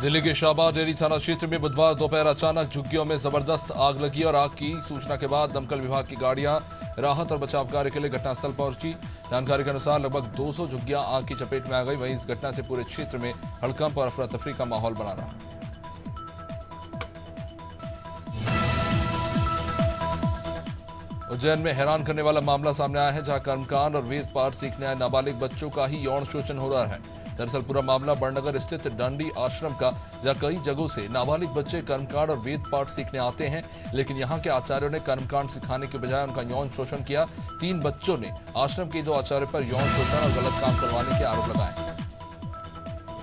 दिल्ली के शाहबाद डेयरी थाना क्षेत्र में बुधवार दोपहर अचानक झुग्गियों में जबरदस्त आग लगी और आग की सूचना के बाद दमकल विभाग की गाड़ियां राहत और बचाव कार्य के लिए घटनास्थल पहुंची। जानकारी के अनुसार लगभग 200 झुग्गियां आग की चपेट में आ गई। वहीं इस घटना से पूरे क्षेत्र में हड़कंप और अफरा तफरी का माहौल बना रहा। उज्जैन में हैरान करने वाला मामला सामने आया है, जहां कर्मकांड और वेद पाठ सीखने आए नाबालिग बच्चों का ही यौन शोषण हो रहा है। दरअसल पूरा मामला बड़नगर स्थित डांडी आश्रम का, जहां कई जगहों से नाबालिग बच्चे कर्मकांड और वेद पाठ सीखने आते हैं, लेकिन यहां के आचार्यों ने कर्मकांड सिखाने के बजाय उनका यौन शोषण किया। 3 बच्चों ने आश्रम के 2 आचार्य पर यौन शोषण और गलत काम करवाने के आरोप लगाए।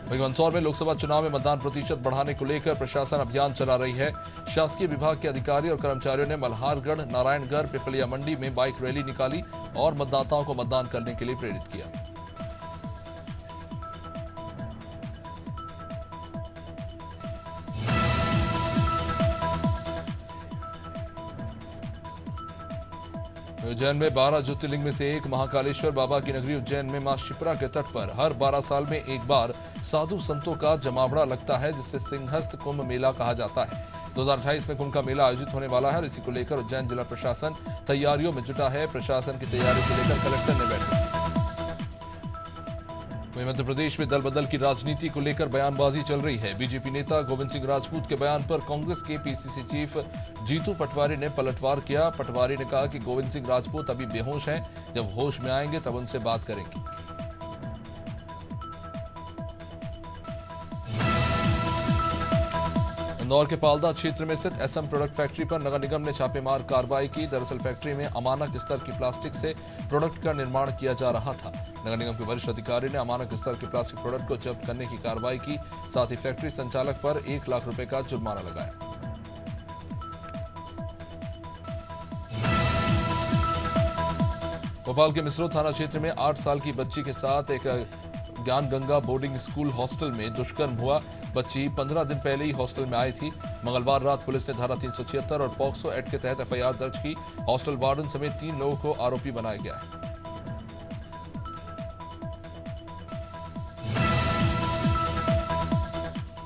वहीं मंदसौर में लोकसभा चुनाव में मतदान प्रतिशत बढ़ाने को लेकर प्रशासन अभियान चला रही है। शासकीय विभाग के अधिकारी और कर्मचारियों ने मल्हारगढ़, नारायणगढ़, पिपलिया मंडी में बाइक रैली निकाली और मतदाताओं को मतदान करने के लिए प्रेरित किया। उज्जैन में 12 ज्योतिर्लिंग में से एक महाकालेश्वर बाबा की नगरी उज्जैन में मां शिप्रा के तट पर हर 12 साल में एक बार साधु संतों का जमावड़ा लगता है, जिससे सिंहस्थ कुंभ मेला कहा जाता है। 2028 में कुंभ का मेला आयोजित होने वाला है और इसी को लेकर उज्जैन जिला प्रशासन तैयारियों में जुटा है। प्रशासन की तैयारी को लेकर कलेक्टर ने बैठक। वहीं मध्य प्रदेश में दल बदल की राजनीति को लेकर बयानबाजी चल रही है। बीजेपी नेता गोविंद सिंह राजपूत के बयान पर कांग्रेस के पीसीसी चीफ जीतू पटवारी ने पलटवार किया। पटवारी ने कहा कि गोविंद सिंह राजपूत अभी बेहोश हैं, जब होश में आएंगे तब उनसे बात करेंगे। इंदौर के पालदा क्षेत्र में स्थित एसएम प्रोडक्ट फैक्ट्री पर नगर निगम ने छापेमार कार्रवाई की। दरअसल फैक्ट्री में अमानक स्तर की प्लास्टिक से प्रोडक्ट का निर्माण किया जा रहा था। नगर निगम के वरिष्ठ अधिकारी ने अमानक स्तर के प्लास्टिक प्रोडक्ट को जब्त करने की कार्रवाई की। साथ ही फैक्ट्री संचालक पर 1 लाख रुपए का जुर्माना लगाया। भोपाल के मिसरो थाना क्षेत्र में 8 साल की बच्ची के साथ एक ज्ञान गंगा बोर्डिंग स्कूल हॉस्टल में दुष्कर्म हुआ। बच्ची 15 दिन पहले ही हॉस्टल में आई थी। मंगलवार रात पुलिस ने धारा 376 और पॉक्सो एक्ट के तहत एफआईआर दर्ज की। हॉस्टल वार्डन समेत 3 लोगों को आरोपी बनाया गया है।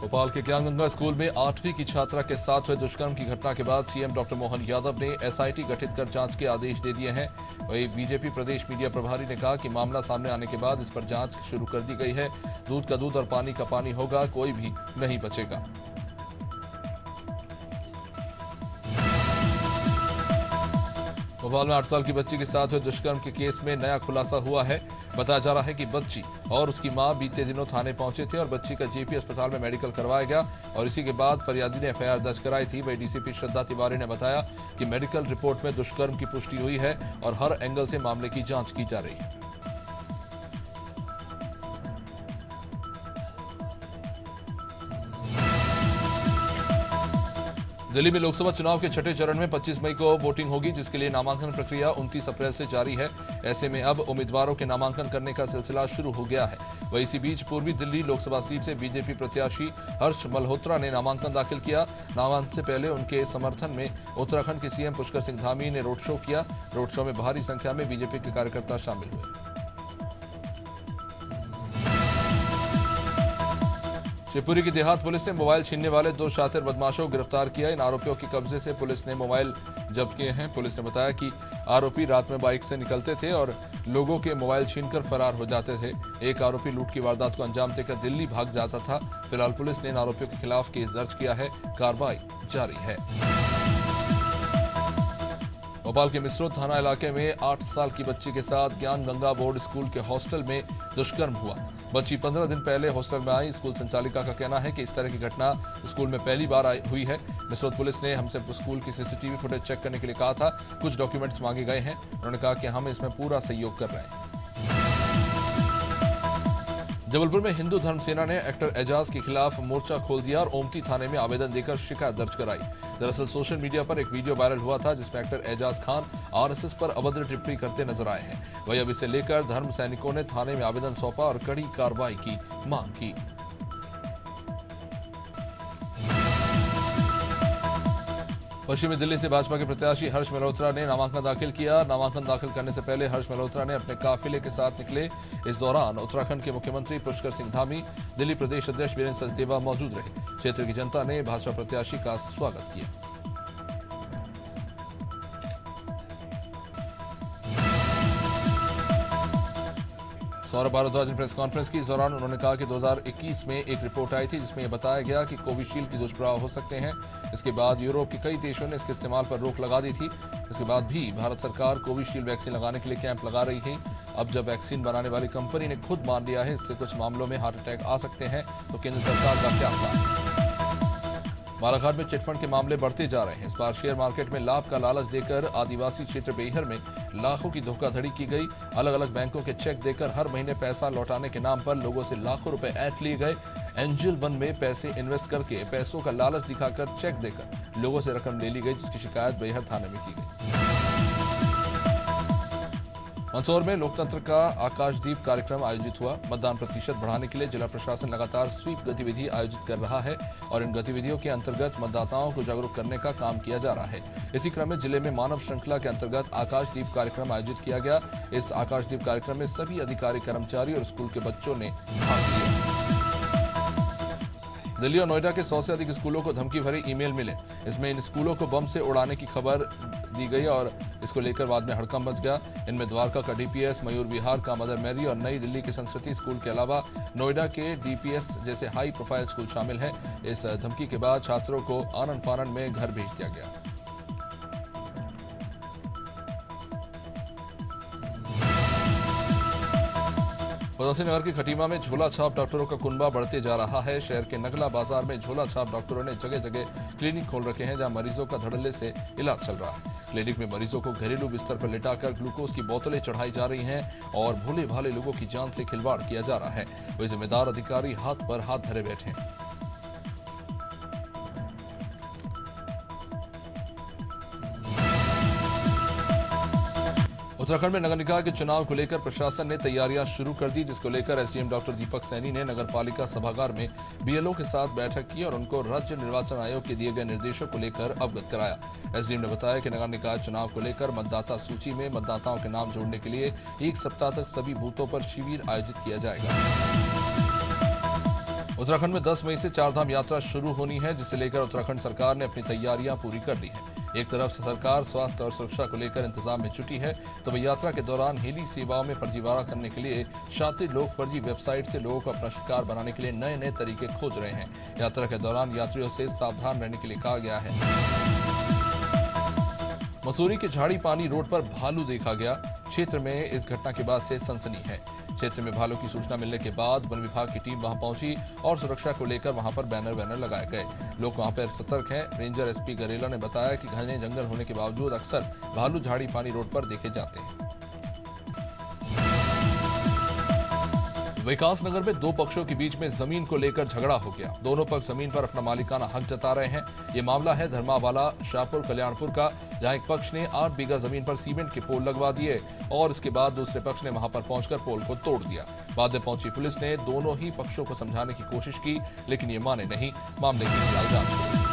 भोपाल के ज्ञान गंगा स्कूल में 8वीं की छात्रा के साथ हुए दुष्कर्म की घटना के बाद सीएम डॉक्टर मोहन यादव ने एसआईटी गठित कर जांच के आदेश दे दिए हैं। वहीं बीजेपी प्रदेश मीडिया प्रभारी ने कहा कि मामला सामने आने के बाद इस पर जांच शुरू कर दी गई है। दूध का दूध और पानी का पानी होगा, कोई भी नहीं बचेगा। भोपाल में 8 साल की बच्ची के साथ हुए दुष्कर्म के केस में नया खुलासा हुआ है। बताया जा रहा है कि बच्ची और उसकी मां बीते दिनों थाने पहुंचे थे और बच्ची का जेपी अस्पताल में मेडिकल करवाया गया और इसी के बाद फरियादी ने एफआईआर दर्ज कराई थी। वही डीसीपी श्रद्धा तिवारी ने बताया कि मेडिकल रिपोर्ट में दुष्कर्म की पुष्टि हुई है और हर एंगल से मामले की जांच की जा रही है। दिल्ली में लोकसभा चुनाव के 6ठे चरण में 25 मई को वोटिंग होगी, जिसके लिए नामांकन प्रक्रिया 29 अप्रैल से जारी है। ऐसे में अब उम्मीदवारों के नामांकन करने का सिलसिला शुरू हो गया है। वहीं इसी बीच पूर्वी दिल्ली लोकसभा सीट से बीजेपी प्रत्याशी हर्ष मल्होत्रा ने नामांकन दाखिल किया। नामांकन से पहले उनके समर्थन में उत्तराखंड के सीएम पुष्कर सिंह धामी ने रोड शो किया। रोड शो में भारी संख्या में बीजेपी के कार्यकर्ता शामिल हुए। शिवपुरी की देहात पुलिस ने मोबाइल छीनने वाले 2 शातिर बदमाशों को गिरफ्तार किया। इन आरोपियों के कब्जे से पुलिस ने मोबाइल जब्त किए हैं। पुलिस ने बताया कि आरोपी रात में बाइक से निकलते थे और लोगों के मोबाइल छीनकर फरार हो जाते थे। एक आरोपी लूट की वारदात को अंजाम देकर दिल्ली भाग जाता था। फिलहाल पुलिस ने इन आरोपियों के खिलाफ केस दर्ज किया है। कार्रवाई जारी है। भोपाल के मिसरो थाना इलाके में 8 साल की बच्ची के साथ ज्ञान गंगा बोर्ड स्कूल के हॉस्टल में दुष्कर्म हुआ। बच्ची 15 दिन पहले हॉस्टल में आई। स्कूल संचालिका का कहना है कि इस तरह की घटना स्कूल में पहली बार हुई है। मिसरो पुलिस ने हमसे स्कूल की सीसीटीवी फुटेज चेक करने के लिए कहा था। कुछ डॉक्यूमेंट्स मांगे गए हैं। उन्होंने कहा कि हम इसमें पूरा सहयोग कर रहे हैं। जबलपुर में हिंदू धर्म सेना ने एक्टर एजाज के खिलाफ मोर्चा खोल दिया और ओमती थाने में आवेदन देकर शिकायत दर्ज कराई। दरअसल सोशल मीडिया पर एक वीडियो वायरल हुआ था, जिसमें एक्टर एजाज खान आरएसएस पर अभद्र टिप्पणी करते नजर आए हैं। वहीं अब इसे लेकर धर्म सैनिकों ने थाने में आवेदन सौंपा और कड़ी कार्रवाई की मांग की। पश्चिमी दिल्ली से भाजपा के प्रत्याशी हर्ष मल्होत्रा ने नामांकन दाखिल किया। नामांकन दाखिल करने से पहले हर्ष मल्होत्रा ने अपने काफिले के साथ निकले। इस दौरान उत्तराखंड के मुख्यमंत्री पुष्कर सिंह धामी, दिल्ली प्रदेश अध्यक्ष वीरेंद्र सचदेवा मौजूद रहे। क्षेत्र की जनता ने भाजपा प्रत्याशी का स्वागत किया। सौरभ भारद्वाज ने प्रेस कॉन्फ्रेंस की। इस दौरान उन्होंने कहा कि 2021 में एक रिपोर्ट आई थी जिसमें यह बताया गया कि कोविशील्ड के दुष्प्रभाव हो सकते हैं। इसके बाद यूरोप के कई देशों ने इसके इस्तेमाल पर रोक लगा दी थी। इसके बाद भी भारत सरकार कोविशील्ड वैक्सीन लगाने के लिए कैंप लगा रही है। अब जब वैक्सीन बनाने वाली कंपनी ने खुद मान लिया है इससे कुछ मामलों में हार्ट अटैक आ सकते हैं, तो केंद्र सरकार का क्या प्लान? बालाघाट में चिटफंड के मामले बढ़ते जा रहे हैं। इस बार शेयर मार्केट में लाभ का लालच देकर आदिवासी क्षेत्र बेहर में लाखों की धोखाधड़ी की गई। अलग अलग बैंकों के चेक देकर हर महीने पैसा लौटाने के नाम पर लोगों से लाखों रुपए ऐंठ लिए गए। एंजल वन में पैसे इन्वेस्ट करके पैसों का लालच दिखाकर चेक देकर लोगों से रकम ले ली गई, जिसकी शिकायत बेहर थाने में की गई। मंदसौर में लोकतंत्र का आकाशदीप कार्यक्रम आयोजित हुआ। मतदान प्रतिशत बढ़ाने के लिए जिला प्रशासन लगातार स्वीप गतिविधि आयोजित कर रहा है और इन गतिविधियों के अंतर्गत मतदाताओं को जागरूक करने का काम किया जा रहा है। इसी क्रम में जिले में मानव श्रृंखला के अंतर्गत आकाशदीप कार्यक्रम आयोजित किया गया। इस आकाशदीप कार्यक्रम में सभी अधिकारी, कर्मचारी और स्कूल के बच्चों ने भाग लिया। दिल्ली और नोएडा के 100 से अधिक स्कूलों को धमकी भरे ईमेल मिले। इसमें इन स्कूलों को बम से उड़ाने की खबर दी गई और इसको लेकर बाद में हड़कंप मच गया। इनमें द्वारका का डीपीएस, मयूर विहार का मदर मैरी और नई दिल्ली के संस्कृति स्कूल के अलावा नोएडा के डीपीएस जैसे हाई प्रोफाइल स्कूल शामिल हैं। इस धमकी के बाद छात्रों को आनन फानन में घर भेज दिया गया। उधमसिंह नगर की खटीमा में झोला छाप डॉक्टरों का कुनबा बढ़ते जा रहा है। शहर के नगला बाजार में झोला छाप डॉक्टरों ने जगह जगह क्लिनिक खोल रखे हैं, जहां मरीजों का धड़ल्ले से इलाज चल रहा है। क्लिनिक में मरीजों को घरेलू बिस्तर पर लिटाकर ग्लूकोज की बोतलें चढ़ाई जा रही हैं और भोले भाले लोगों की जान से खिलवाड़ किया जा रहा है। वही जिम्मेदार अधिकारी हाथ पर हाथ धरे बैठे हैं। उत्तराखंड में नगर निकाय के चुनाव को लेकर प्रशासन ने तैयारियां शुरू कर दी, जिसको लेकर एसडीएम डॉक्टर दीपक सैनी ने नगर पालिका सभागार में बीएलओ के साथ बैठक की और उनको राज्य निर्वाचन आयोग के दिए गए निर्देशों को लेकर अवगत कराया। एसडीएम ने बताया कि नगर निकाय चुनाव को लेकर मतदाता सूची में मतदाताओं के नाम जोड़ने के लिए 1 सप्ताह तक सभी बूथों पर शिविर आयोजित किया जाएगा। उत्तराखंड में 10 मई से चारधाम यात्रा शुरू होनी है, जिसे लेकर उत्तराखंड सरकार ने अपनी तैयारियां पूरी कर ली है। एक तरफ सरकार स्वास्थ्य और सुरक्षा को लेकर इंतजाम में जुटी है, तो वही यात्रा के दौरान हेली सेवाओं में फर्जीवाड़ा करने के लिए शातिर लोग फर्जी वेबसाइट से लोगों को अपना शिकार बनाने के लिए नए नए तरीके खोज रहे हैं। यात्रा के दौरान यात्रियों से सावधान रहने के लिए कहा गया है। मसूरी के झाड़ी पानी रोड पर भालू देखा गया। क्षेत्र में इस घटना के बाद से सनसनी है। क्षेत्र में भालू की सूचना मिलने के बाद वन विभाग की टीम वहां पहुंची और सुरक्षा को लेकर वहां पर बैनर लगाए गए। लोग वहां पर सतर्क हैं। रेंजर एसपी गरेला ने बताया कि घने जंगल होने के बावजूद अक्सर भालू झाड़ी पानी रोड पर देखे जाते हैं। विकास नगर में 2 पक्षों के बीच में जमीन को लेकर झगड़ा हो गया। दोनों पक्ष जमीन पर अपना मालिकाना हक जता रहे हैं। ये मामला है धर्मावाला शाहपुर कल्याणपुर का, जहां एक पक्ष ने 8 बीघा जमीन पर सीमेंट के पोल लगवा दिए और इसके बाद दूसरे पक्ष ने वहां पर पहुंचकर पोल को तोड़ दिया। बाद में पहुंची पुलिस ने दोनों ही पक्षों को समझाने की कोशिश की, लेकिन ये माने नहीं। मामले की फिलहाल जांच हो रही है।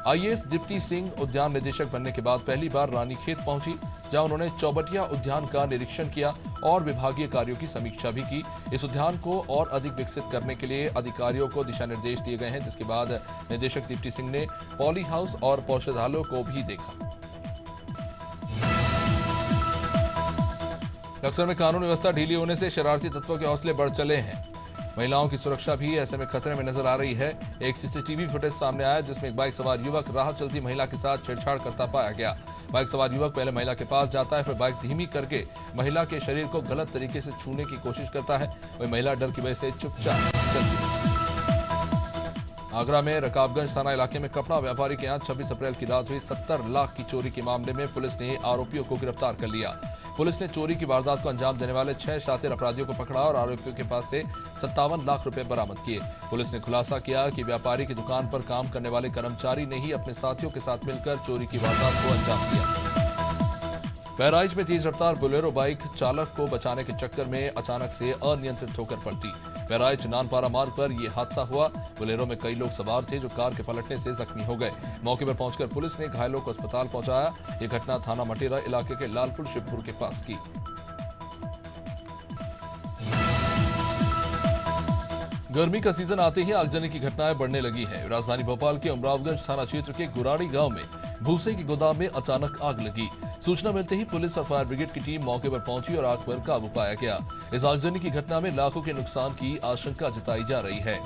आईएएस दीप्ति सिंह उद्यान निदेशक बनने के बाद पहली बार रानीखेत पहुंची, जहां उन्होंने चौबटिया उद्यान का निरीक्षण किया और विभागीय कार्यों की समीक्षा भी की। इस उद्यान को और अधिक विकसित करने के लिए अधिकारियों को दिशा निर्देश दिए गए हैं, जिसके बाद निदेशक दीप्ति सिंह ने पॉली हाउस और पौधशालाओं को भी देखा। बक्सर में कानून व्यवस्था ढीली होने से शरारती तत्वों के हौसले बढ़ चले हैं। महिलाओं की सुरक्षा भी ऐसे में खतरे में नजर आ रही है। एक सीसीटीवी फुटेज सामने आया जिसमें एक बाइक सवार युवक राह चलती महिला के साथ छेड़छाड़ करता पाया गया। बाइक सवार युवक पहले महिला के पास जाता है, फिर बाइक धीमी करके महिला के शरीर को गलत तरीके से छूने की कोशिश करता है। वही महिला डर की वजह से चुपचाप चलती है। आगरा में रकाबगंज थाना इलाके में कपड़ा व्यापारी के यहां 26 अप्रैल की रात हुई 70 लाख की चोरी के मामले में पुलिस ने आरोपियों को गिरफ्तार कर लिया। पुलिस ने चोरी की वारदात को अंजाम देने वाले 6 शातिर अपराधियों को पकड़ा और आरोपियों के पास से 57 लाख रुपए बरामद किए। पुलिस ने खुलासा किया कि व्यापारी की दुकान पर काम करने वाले कर्मचारी ने ही अपने साथियों के साथ मिलकर चोरी की वारदात को अंजाम दिया। बहराइच में तेज रफ्तार बोलेरो बाइक चालक को बचाने के चक्कर में अचानक से अनियंत्रित होकर पलटी। बहराइच नानपारा मार्ग पर यह हादसा हुआ। बोलेरो में कई लोग सवार थे जो कार के पलटने से जख्मी हो गए। मौके पर पहुंचकर पुलिस ने घायलों को अस्पताल पहुंचाया। यह घटना थाना मटेरा इलाके के लालपुर शिवपुर के पास की। गर्मी का सीजन आते ही आगजनी की घटनाएं बढ़ने लगी है। राजधानी भोपाल के अमरावगंज थाना क्षेत्र के गुराड़ी गांव में भूसे की गोदाम में अचानक आग लगी। सूचना मिलते ही पुलिस और फायर ब्रिगेड की टीम मौके पर पहुंची और आग पर काबू पाया गया। इस आगजनी की घटना में लाखों के नुकसान की आशंका जताई जा रही है।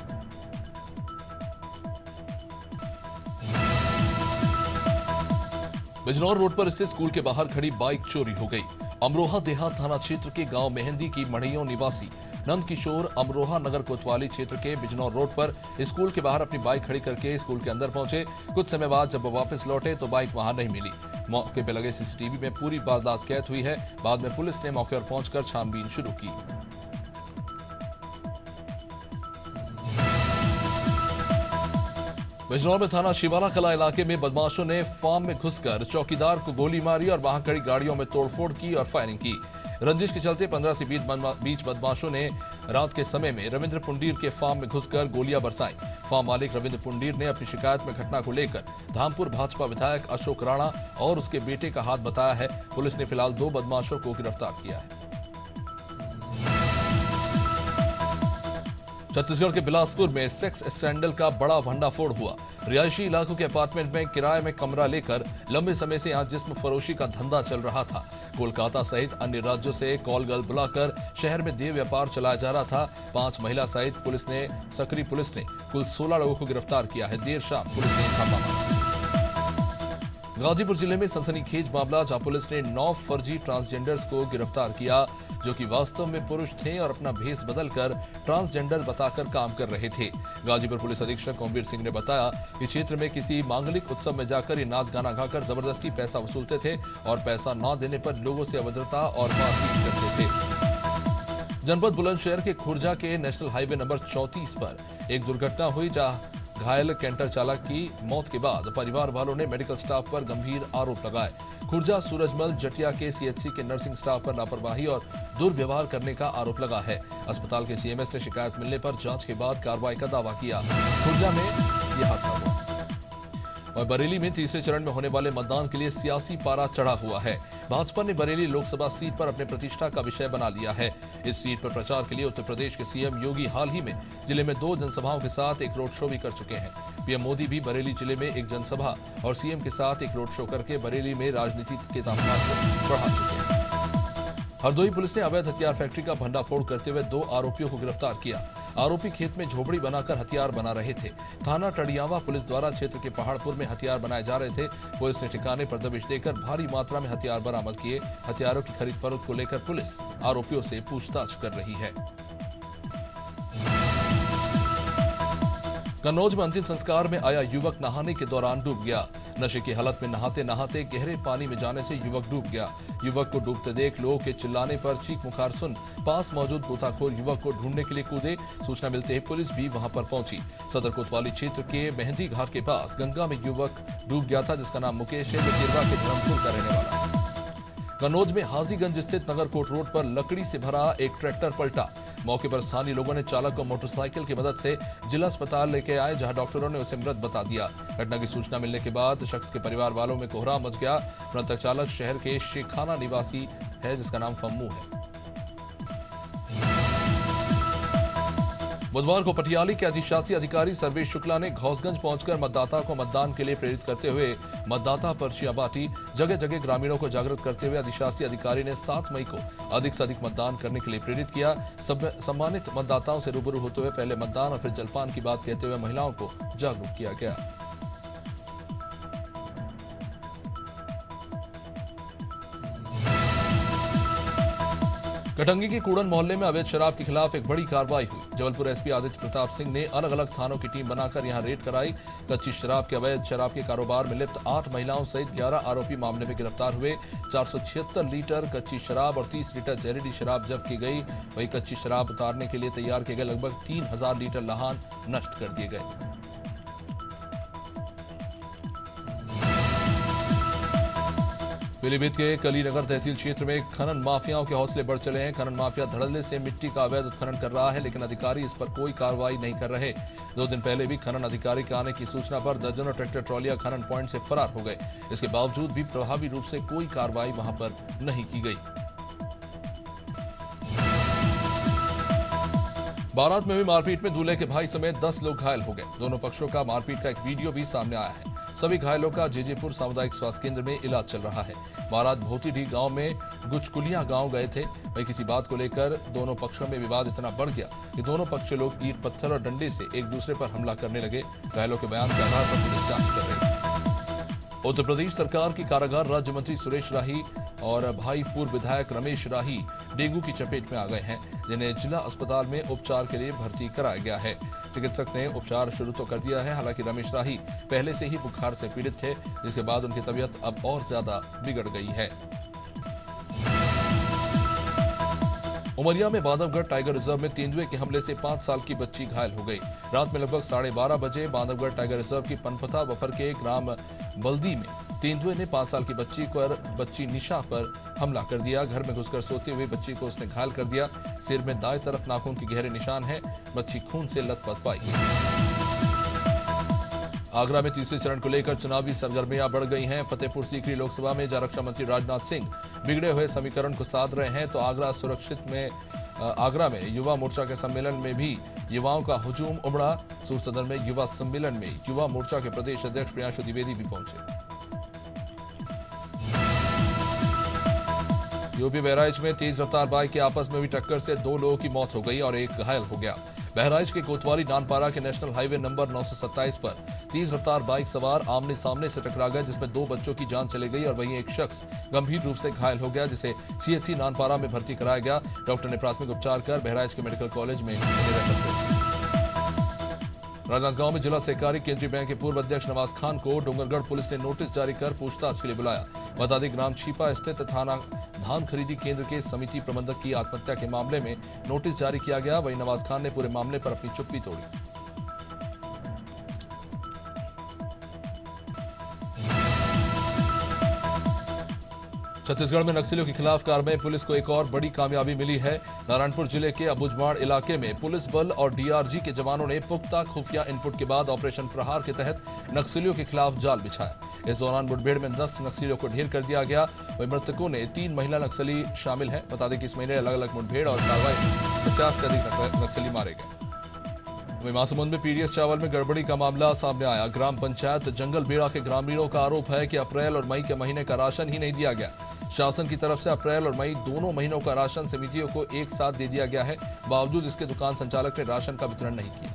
बिजनौर रोड पर स्थित स्कूल के बाहर खड़ी बाइक चोरी हो गई। अमरोहा देहात थाना क्षेत्र के गांव मेहंदी की मढ़ियों निवासी नंद किशोर अमरोहा नगर कोतवाली क्षेत्र के बिजनौर रोड पर स्कूल के बाहर अपनी बाइक खड़ी करके स्कूल के अंदर पहुंचे। कुछ समय बाद जब वो वापस लौटे तो बाइक वहां नहीं मिली। मौके पर लगे सीसीटीवी में पूरी वारदात कैद हुई है। बाद में पुलिस ने मौके पर पहुंचकर छानबीन शुरू की। बिजनौर में थाना शिवाला कला इलाके में बदमाशों ने फार्म में घुसकर चौकीदार को गोली मारी और वहां खड़ी गाड़ियों में तोड़फोड़ की और फायरिंग की। रंजिश के चलते 15 से 20 बदमाशों ने रात के समय में रविंद्र पुंडीर के फार्म में घुसकर गोलियां बरसाई। फार्म मालिक रविंद्र पुंडीर ने अपनी शिकायत में घटना को लेकर धामपुर भाजपा विधायक अशोक राणा और उसके बेटे का हाथ बताया है। पुलिस ने फिलहाल 2 बदमाशों को गिरफ्तार किया है। छत्तीसगढ़ के बिलासपुर में सेक्स स्कैंडल का बड़ा भंडाफोड़ हुआ। रिहायशी इलाकों के अपार्टमेंट में किराए में कमरा लेकर लंबे समय से यहाँ जिस्म फरोशी का धंधा चल रहा था। कोलकाता सहित अन्य राज्यों से कॉल गर्ल बुलाकर शहर में देह व्यापार चलाया जा रहा था। 5 महिला सहित सकरी पुलिस ने कुल 16 लोगों को गिरफ्तार किया है। देर शाम पुलिस ने छापा मारा। गाजीपुर जिले में सनसनीखेज मामला, जहां पुलिस ने 9 फर्जी ट्रांसजेंडर्स को गिरफ्तार किया जो कि वास्तव में पुरुष थे और अपना भेष बदलकर ट्रांसजेंडर बताकर काम कर रहे थे। गाजीपुर पुलिस अधीक्षक ओमवीर सिंह ने बताया कि क्षेत्र में किसी मांगलिक उत्सव में जाकर ये नाच गाना गाकर जबरदस्ती पैसा वसूलते थे और पैसा न देने पर लोगों से अभद्रता और मारपीट करते थे। जनपद बुलंदशहर के खुर्जा के नेशनल हाईवे नंबर 34 पर एक दुर्घटना हुई, जहां घायल कैंटर चालक की मौत के बाद परिवार वालों ने मेडिकल स्टाफ पर गंभीर आरोप लगाए। खुर्जा सूरजमल जटिया के सीएचसी के नर्सिंग स्टाफ पर लापरवाही और दुर्व्यवहार करने का आरोप लगा है। अस्पताल के सीएमएस ने शिकायत मिलने पर जांच के बाद कार्रवाई का दावा किया। खुर्जा में यह हादसा हुआ। और बरेली में तीसरे चरण में होने वाले मतदान के लिए सियासी पारा चढ़ा हुआ है। भाजपा ने बरेली लोकसभा सीट पर अपने प्रतिष्ठा का विषय बना लिया है। इस सीट पर प्रचार के लिए उत्तर प्रदेश के सीएम योगी हाल ही में जिले में 2 जनसभाओं के साथ एक रोड शो भी कर चुके हैं। पीएम मोदी भी बरेली जिले में एक जनसभा और सीएम के साथ एक रोड शो करके बरेली में राजनीति के तापमान को बढ़ा चुके हैं। हरदोई पुलिस ने अवैध हथियार फैक्ट्री का भंडाफोड़ करते हुए 2 आरोपियों को गिरफ्तार किया। आरोपी खेत में झोपड़ी बनाकर हथियार बना रहे थे। थाना टडियावा पुलिस द्वारा क्षेत्र के पहाड़पुर में हथियार बनाए जा रहे थे। पुलिस ने ठिकाने पर दबिश देकर भारी मात्रा में हथियार बरामद किए। हथियारों की खरीद फरोख्त को लेकर पुलिस आरोपियों से पूछताछ कर रही है। कन्नौज में अंतिम संस्कार में आया युवक नहाने के दौरान डूब गया। नशे की हालत में नहाते नहाते गहरे पानी में जाने से युवक डूब गया। युवक को डूबते देख लोगों के चिल्लाने पर चीख पुकार सुन पास मौजूद गोताखोर युवक को ढूंढने के लिए कूदे। सूचना मिलते ही पुलिस भी वहां पर पहुंची। सदर कोतवाली क्षेत्र के मेहंदी घाट के पास गंगा में युवक डूब गया था, जिसका नाम मुकेश है, जो गिरवा के धर्मपुर का रहने वाला है। कन्नौज में हाजीगंज स्थित नगरकोट रोड पर लकड़ी से भरा एक ट्रैक्टर पलटा। मौके पर स्थानीय लोगों ने चालक को मोटरसाइकिल की मदद से जिला अस्पताल लेके आए, जहां डॉक्टरों ने उसे मृत बता दिया। घटना की सूचना मिलने के बाद शख्स के परिवार वालों में कोहराम मच गया। मृतक चालक शहर के शेखाना निवासी है, जिसका नाम फम्मू है। बुधवार को पटियाली के अधिशासी अधिकारी सर्वेश शुक्ला ने घोसगंज पहुंचकर मतदाता को मतदान के लिए प्रेरित करते हुए मतदाता पर्चियां बांटी। जगह जगह ग्रामीणों को जागरूक करते हुए अधिशासी अधिकारी ने 7 मई को अधिक से अधिक मतदान करने के लिए प्रेरित किया। सम्मानित मतदाताओं से रूबरू होते हुए पहले मतदान और फिर जलपान की बात कहते हुए महिलाओं को जागरूक किया गया। कटंगी के कूड़न मोहल्ले में अवैध शराब के खिलाफ एक बड़ी कार्रवाई हुई। जबलपुर एसपी आदित्य प्रताप सिंह ने अलग अलग थानों की टीम बनाकर यहां रेड कराई। कच्ची शराब के अवैध शराब के कारोबार में लिप्त 8 महिलाओं सहित 11 आरोपी मामले में गिरफ्तार हुए। 476 लीटर कच्ची शराब और 30 लीटर जहरीली शराब जब्त की गई। वहीं कच्ची शराब उतारने के लिए तैयार किए गए लगभग 3000 लीटर लहान नष्ट कर दिए गए। पीलीभीत के कलीनगर तहसील क्षेत्र में खनन माफियाओं के हौसले बढ़ चले हैं। खनन माफिया धड़ल्ले से मिट्टी का अवैध उत्खनन कर रहा है, लेकिन अधिकारी इस पर कोई कार्रवाई नहीं कर रहे। 2 दिन पहले भी खनन अधिकारी के आने की सूचना पर दर्जनों ट्रैक्टर ट्रॉलियां खनन पॉइंट से फरार हो गए। इसके बावजूद भी प्रभावी रूप से कोई कार्रवाई वहां पर नहीं की गई। बारात में भी मारपीट में दूल्हे के भाई समेत 10 लोग घायल हो गए। दोनों पक्षों का मारपीट का एक वीडियो भी सामने आया है। सभी घायलों का जेजेपुर सामुदायिक स्वास्थ्य केंद्र में इलाज चल रहा है। बारात भोतीडीह गांव में गुचकुलिया गांव गए थे। वहीं किसी बात को लेकर दोनों पक्षों में विवाद इतना बढ़ गया कि दोनों पक्ष लोग ईंट पत्थर और डंडे से एक दूसरे पर हमला करने लगे। घायलों के बयान के आधार पर पुलिस जांच कर रही है। उत्तर प्रदेश सरकार की कारागार राज्य मंत्री सुरेश राही और भाई पूर्व विधायक रमेश राही डेंगू की चपेट में आ गए हैं, जिन्हें जिला अस्पताल में उपचार के लिए भर्ती कराया गया है। चिकित्सक ने उपचार शुरू तो कर दिया है। हालांकि रमेश राही पहले से ही बुखार से पीड़ित थे, जिसके बाद उनकी तबीयत अब और ज्यादा बिगड़ गई है। उमरिया में बांधवगढ़ टाइगर रिजर्व में तेंदुए के हमले से 5 साल की बच्ची घायल हो गई। रात में लगभग 12:30 बजे बांधवगढ़ टाइगर रिजर्व की पनपता बफर के ग्राम बल्दी में तेंदुए ने 5 साल की बच्ची निशा पर हमला कर दिया। घर में घुसकर सोते हुए बच्ची को उसने घायल कर दिया। सिर में दाएं तरफ नाखून के गहरे निशान हैं। बच्ची खून से लथपथ पाई गई। आगरा में तीसरे चरण को लेकर चुनावी सरगर्मियां बढ़ गई हैं। फतेहपुर सीकरी लोकसभा में जहाँ मंत्री राजनाथ सिंह बिगड़े हुए समीकरण को साध रहे हैं, तो आगरा में युवा मोर्चा के सम्मेलन में भी युवाओं का हुजूम उमड़ा। सूर सदन में युवा सम्मेलन में युवा मोर्चा के प्रदेश अध्यक्ष प्रियांशु द्विवेदी भी पहुंचे। यूपी बहराइच में तेज रफ्तार बाइक की आपस में हुई टक्कर से 2 लोगों की मौत हो गई और एक घायल हो गया। बहराइच के कोतवाली नानपारा के नेशनल हाईवे नंबर 927 पर तेज रफ्तार बाइक सवार आमने सामने से टकरा गए, जिसमें 2 बच्चों की जान चली गई और वहीं एक शख्स गंभीर रूप से घायल हो गया, जिसे सीएचसी नानपारा में भर्ती कराया गया। डॉक्टर ने प्राथमिक उपचार कर बहराइच के मेडिकल कॉलेज में राजनांदगांव में जिला सहकारी केंद्रीय बैंक के पूर्व अध्यक्ष नवाज खान को डोंगरगढ़ पुलिस ने नोटिस जारी कर पूछताछ के लिए बुलाया। बता दें, ग्राम छीपा स्थित थाना धान खरीदी केंद्र के समिति प्रबंधक की आत्महत्या के मामले में नोटिस जारी किया गया। वहीं नवाज खान ने पूरे मामले पर अपनी चुप्पी तोड़ी। छत्तीसगढ़ में नक्सलियों के खिलाफ कार्रवाई पुलिस को एक और बड़ी कामयाबी मिली है। नारायणपुर जिले के अबुझमाड़ इलाके में पुलिस बल और डीआरजी के जवानों ने पुख्ता खुफिया इनपुट के बाद ऑपरेशन प्रहार के तहत नक्सलियों के खिलाफ जाल बिछाया। इस दौरान मुठभेड़ में 10 नक्सलियों को ढेर कर दिया गया। वहीं मृतकों में 3 महिला नक्सली शामिल हैं। बता दें कि इस महीने अलग अलग मुठभेड़ और कार्रवाई में 50 से अधिक नक्सली मारे गए। महासमुंद में पीडीएस चावल में गड़बड़ी का मामला सामने आया। ग्राम पंचायत जंगल बेड़ा के ग्रामीणों का आरोप है कि अप्रैल और मई के महीने का राशन ही नहीं दिया गया। शासन की तरफ से अप्रैल और मई दोनों महीनों का राशन समितियों को एक साथ दे दिया गया है। बावजूद इसके दुकान संचालक ने राशन का वितरण नहीं किया।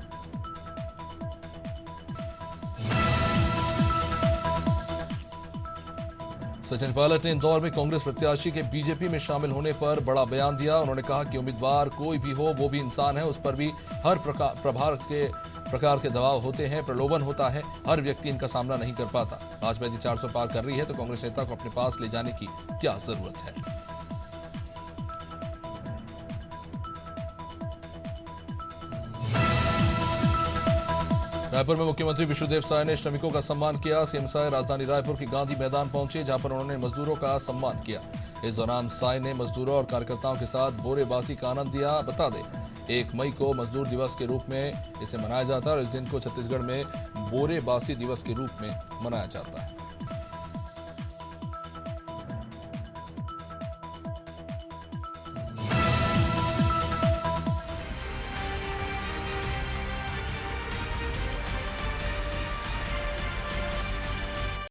सचिन पायलट ने इंदौर में कांग्रेस प्रत्याशी के बीजेपी में शामिल होने पर बड़ा बयान दिया। उन्होंने कहा कि उम्मीदवार कोई भी हो, वो भी इंसान है, उस पर भी हर प्रकार के दबाव होते हैं, प्रलोभन होता है। हर व्यक्ति इनका सामना नहीं कर पाता। भाजपा यदि 400 पार कर रही है तो कांग्रेस नेता को अपने पास ले जाने की क्या जरूरत है। रायपुर में मुख्यमंत्री विष्णुदेव साय ने श्रमिकों का सम्मान किया। सीएम साय राजधानी रायपुर के गांधी मैदान पहुंचे, जहां पर उन्होंने मजदूरों का सम्मान किया। इस दौरान साय ने मजदूरों और कार्यकर्ताओं के साथ बोरेबासी का आनंद लिया। बता दें, 1 मई को मजदूर दिवस के रूप में इसे मनाया जाता है और इस दिन को छत्तीसगढ़ में बोरेबासी दिवस के रूप में मनाया जाता है।